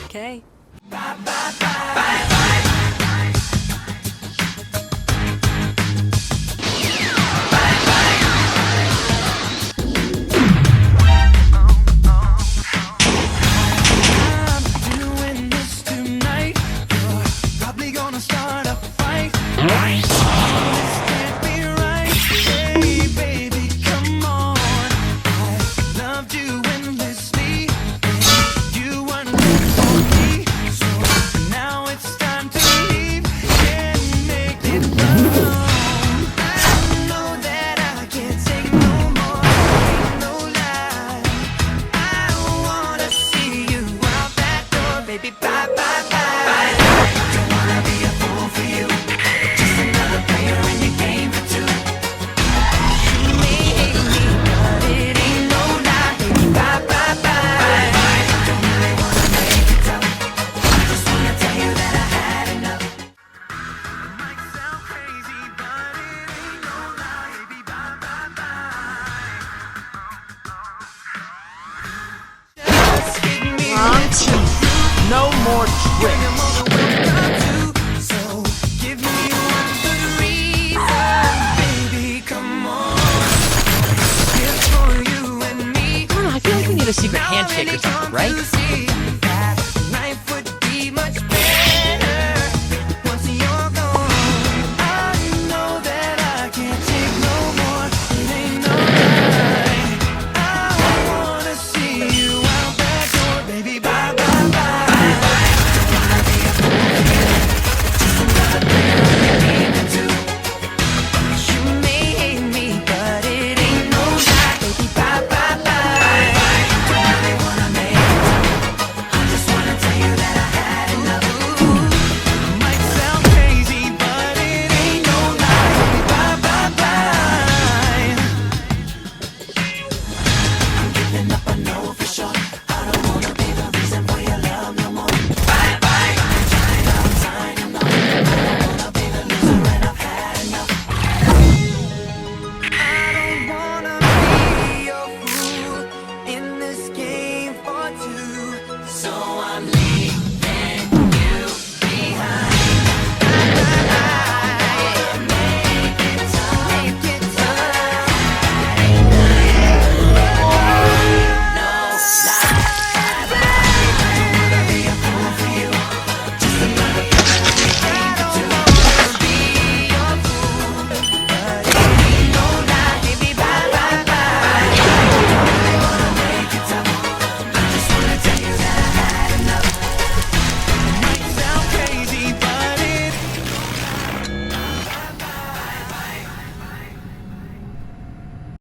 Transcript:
Okay. Doing this tonight. You're probably gonna start a fight. This can't be right. Hey, baby, come on. I loved you endlessly. You weren't good for me, so now it's time to leave. Can't make it wrong. I know that I can't take no more. Ain't no lie. I wanna see you out that door, baby. Bye, bye, bye. Don't wanna be a fool for you. Just another player in your game for two. You may hate me, but it ain't no lie, baby. Bye, bye, bye. Don't really wanna make it tough. I just wanna tell you that I had enough. Might sound crazy, but it ain't no lie, baby. Bye, bye, bye. Just give me Wrong team. No more tricks. So give me one good reason, baby, come on. It's for you and me. I don't know, I feel like we need a secret Now handshake or something, right? to see that life would be much better once you're gone. I know that I can't take no more. It ain't no lie. I wanna see you out that door, baby. Bye, bye, bye. You may hate me, but it ain't no lie, baby. Bye, bye, bye. Don't really wanna make it tough. I just wanna tell you that I had enough. Might sound crazy, but it ain't no lie, baby. Bye, bye, bye. I'm giving up, I know for sure. I don't wanna be the reason for your love no more. Bye, bye. I'm trying out time, you know. I don't wanna be the loser, and I've had enough. I don't wanna be your fool in this game for two, so I'm leaving.